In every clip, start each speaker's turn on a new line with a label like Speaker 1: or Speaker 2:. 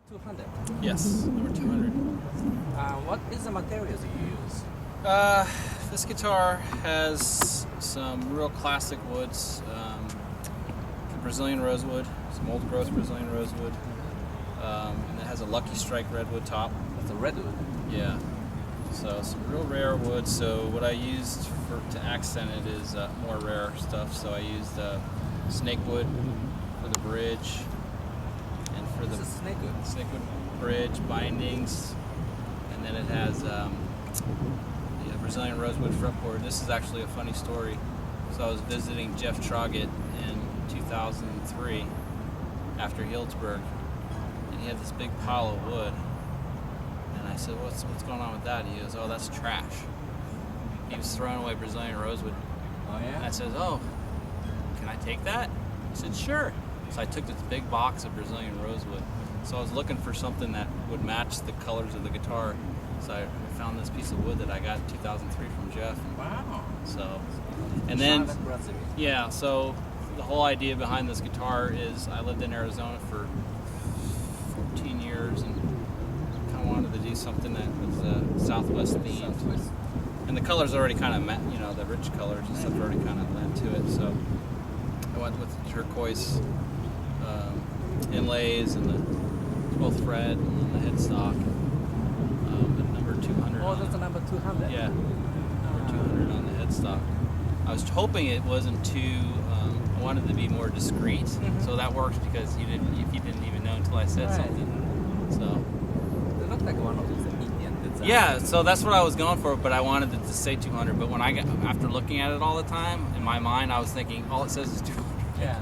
Speaker 1: 200.
Speaker 2: Yes, number 200.
Speaker 1: What is the materials you use?
Speaker 2: This guitar has some real classic woods, Brazilian rosewood, some old growth Brazilian rosewood, and it has a Lucky Strike redwood top.
Speaker 1: That's a redwood.
Speaker 2: Yeah, so some real rare wood. So what I used to accent it is more rare stuff. So I used snakewood for the bridge and for the snakewood bridge bindings, and then it has the Brazilian rosewood fretboard. This is actually a funny story. So I was visiting Jeff Troggett in 2003 after Healdsburg, and he had this big pile of wood, and I said, what's going on with that? He goes, oh, that's trash. He was throwing away Brazilian rosewood.
Speaker 1: Oh yeah?
Speaker 2: And I said, oh, can I take that? He said, sure. So I took this big box of Brazilian rosewood. So I was looking for something that would match the colors of the guitar. So I found this piece of wood that I got in 2003 from Jeff.
Speaker 1: Wow.
Speaker 2: So, and then, yeah, so the whole idea behind this guitar is I lived in Arizona for 14 years and kind of wanted to do something that was Southwest themed. And the colors already kind of, the rich colors and stuff already kind of lent to it. So I went with the turquoise inlays and the 12th fret and the headstock. And number 200.
Speaker 1: Oh, that's a number 200?
Speaker 2: Yeah, number 200 on the headstock. I was hoping it wasn't too, I wanted to be more discreet.
Speaker 1: Mm-hmm.
Speaker 2: So that works because you didn't even know until I said something. So.
Speaker 1: It looked like one of those Indian designs.
Speaker 2: Yeah, so that's what I was going for, but I wanted it to say 200. But when after looking at it all the time, in my mind, I was thinking, all it says is 200.
Speaker 1: Yeah.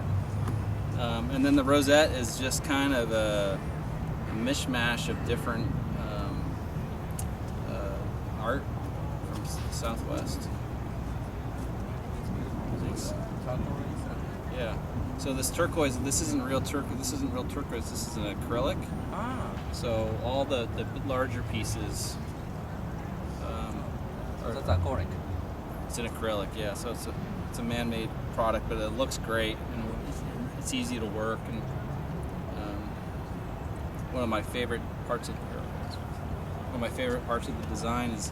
Speaker 2: And then the rosette is just kind of a mishmash of different art from the Southwest. Yeah. So this turquoise, this isn't real turquoise. This is an acrylic.
Speaker 1: Ah.
Speaker 2: So all the larger pieces.
Speaker 1: So that's acrylic.
Speaker 2: It's an acrylic, yeah. So it's a man-made product, but it looks great and it's easy to work. And one of my favorite parts of the design is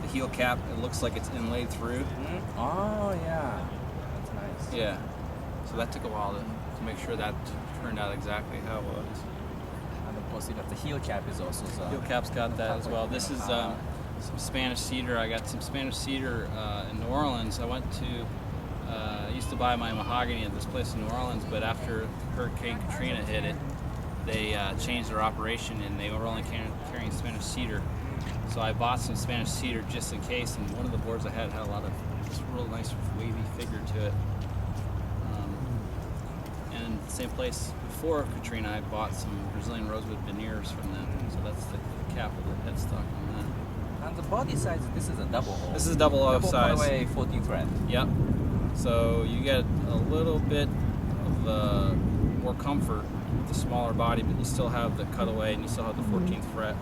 Speaker 2: the heel cap. It looks like it's inlaid through.
Speaker 1: Mm-hmm. Oh yeah, that's nice.
Speaker 2: Yeah. So that took a while to make sure that turned out exactly how it was.
Speaker 1: And of course, the heel cap is also.
Speaker 2: Heel cap's got that as well. This is some Spanish cedar. I got some Spanish cedar in New Orleans. I went to. I used to buy my mahogany at this place in New Orleans, but after Hurricane Katrina hit it, they changed their operation and they were only carrying Spanish cedar. So I bought some Spanish cedar just in case, and one of the boards I had a lot of just real nice wavy figure to it. And the same place before Katrina, I bought some Brazilian rosewood veneers from them. So that's the cap of the headstock on that.
Speaker 1: And the body size, this is a double hole.
Speaker 2: This is a double O size.
Speaker 1: Cutaway 14 thread.
Speaker 2: Yep. So you get a little bit of more comfort with the smaller body, but you still have the cutaway and you still have the 14th fret.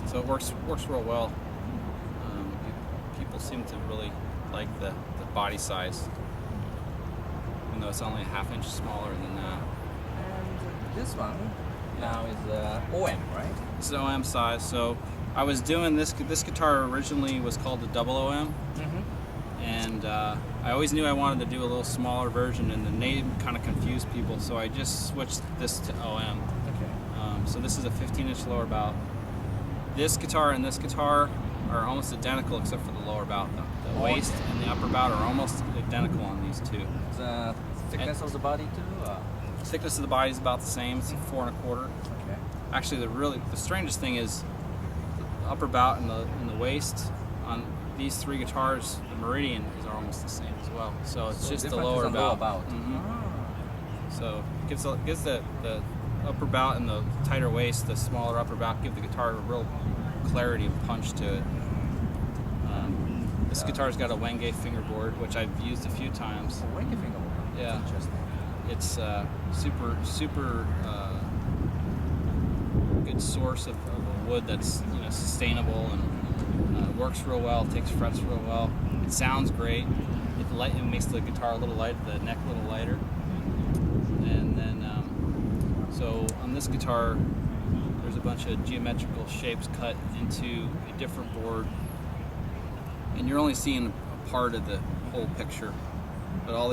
Speaker 2: So it works real well. People seem to really like the body size, even though it's only a ½ inch smaller than that.
Speaker 1: And this one now is OM, right?
Speaker 2: This is OM size. So I was doing this guitar originally was called the double OM.
Speaker 1: Mm-hmm.
Speaker 2: And I always knew I wanted to do a little smaller version, and the name kind of confused people, so I just switched this to OM.
Speaker 1: Okay.
Speaker 2: So this is a 15-inch lower bout. This guitar and this guitar are almost identical except for the lower bout. The waist and the upper bout are almost identical on these two.
Speaker 1: The thickness of the body too?
Speaker 2: Thickness of the body is about the same. It's 4 1/4.
Speaker 1: Okay.
Speaker 2: Actually, the strangest thing is the upper bout and the waist on these three guitars. The meridian is almost the same as well. So it's just the lower bout. Mm-hmm. So it gives the upper bout and the tighter waist, the smaller upper bout, give the guitar a real clarity and punch to it. This guitar's got a Wenge fingerboard, which I've used a few times.
Speaker 1: A Wenge fingerboard?
Speaker 2: Yeah.
Speaker 1: That's interesting.
Speaker 2: It's super good source of wood that's sustainable and works real well, takes frets real well. It sounds great. It makes the guitar a little light, the neck a little lighter. And then so on this guitar, there's a bunch of geometrical shapes cut into a different board, and you're only seeing a part of the whole picture. But all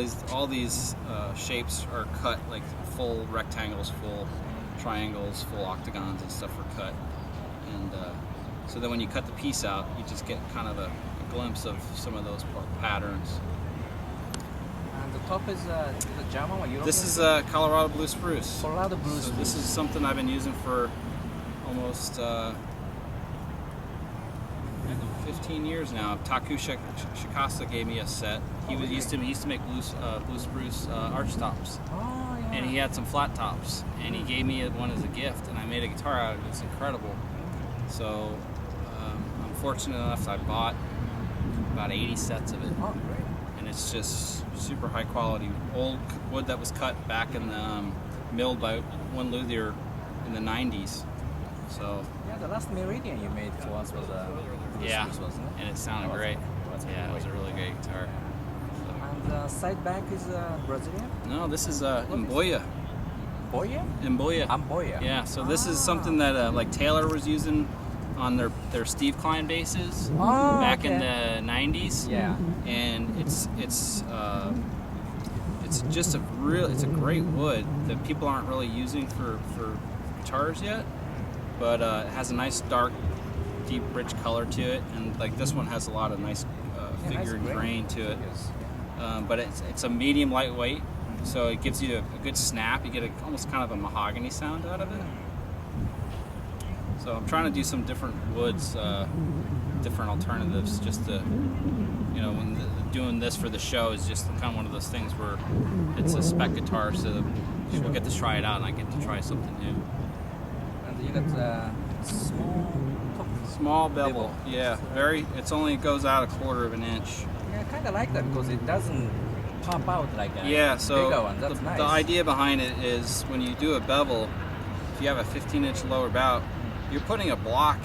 Speaker 2: these shapes are cut, like full rectangles, full triangles, full octagons and stuff are cut. And so then when you cut the piece out, you just get kind of a glimpse of some of those patterns.
Speaker 1: And the top is the German or European?
Speaker 2: This is Colorado Blue Spruce.
Speaker 1: Colorado Blue
Speaker 2: So
Speaker 1: Spruce.
Speaker 2: this is something I've been using for almost 15 years now. Taku Shikasa gave me a set. He used to make blue spruce arch tops,
Speaker 1: Oh, yeah.
Speaker 2: and he had some flat tops, and he gave me one as a gift, and I made a guitar out of it. It's incredible. So I'm fortunate enough that I bought about 80 sets of it,
Speaker 1: Oh, great.
Speaker 2: and it's just super high quality old wood that was cut back in the milled by one luthier in the 90s. So
Speaker 1: Yeah, the last Meridian you made for us was Blue
Speaker 2: yeah,
Speaker 1: Spruce, wasn't it?
Speaker 2: and it sounded great. Yeah, it was a really great guitar.
Speaker 1: And the side back is Brazilian?
Speaker 2: No, this is Mboya.
Speaker 1: Boya?
Speaker 2: Mboya.
Speaker 1: Amboya.
Speaker 2: Yeah, so this is something that like Taylor was using on their Steve Klein basses
Speaker 1: Oh,
Speaker 2: back in
Speaker 1: okay.
Speaker 2: the 90s.
Speaker 1: Yeah.
Speaker 2: And it's just it's a great wood that people aren't really using for guitars yet, but it has a nice dark, deep, rich color to it, and like this one has a lot of nice figure and grain to it.
Speaker 1: Yes.
Speaker 2: But it's a medium lightweight, so it gives you a good snap. You get almost kind of a mahogany sound out of it. So I'm trying to do some different woods, different alternatives, just to, when doing this for the show is just kind of one of those things where it's a spec guitar, so people get to try it out and I get to try something new.
Speaker 1: And you got the
Speaker 2: Small bevel, yeah, it only goes out 1/4 inch.
Speaker 1: Yeah, I kind of like that because it doesn't pop out like a
Speaker 2: So
Speaker 1: bigger one. That's nice.
Speaker 2: the idea behind it is when you do a bevel, if you have a 15-inch lower bout, you're putting a block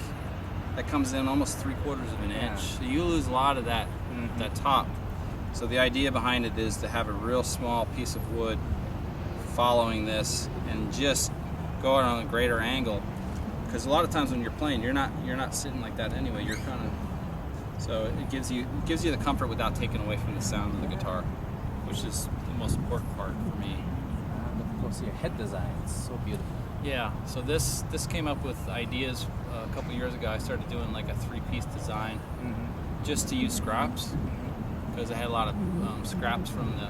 Speaker 2: that comes in almost 3/4 inch.
Speaker 1: Yeah.
Speaker 2: So you lose a lot of that top. So the idea behind it is to have a real small piece of wood following this and just go out on a greater angle. Because a lot of times when you're playing, you're not sitting like that anyway. You're kind of, so it gives you the comfort without taking away from the sound of the guitar, which is the most important part for me.
Speaker 1: And of course, your head design is so beautiful.
Speaker 2: Yeah. So this came up with ideas a couple years ago. I started doing like a 3-piece design just to use scraps, because I had a lot of scraps from the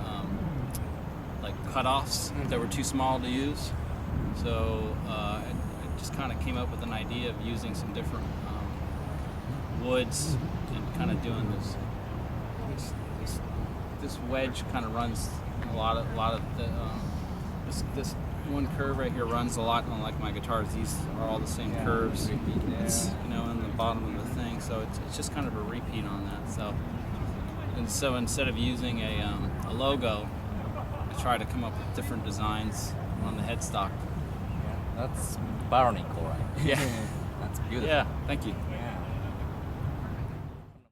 Speaker 2: like cutoffs that were too small to use. So just kind of came up with an idea of using some different woods and kind of doing this wedge kind of runs a lot of the this one curve right here runs a lot on like my guitars. These are all the same curves, it's, in the bottom of the thing. So it's just kind of a repeat on that. So instead of using a logo, I try to come up with different designs on the headstock.
Speaker 1: That's baronic, all right.
Speaker 2: Yeah.
Speaker 1: That's beautiful.
Speaker 2: Yeah, thank you.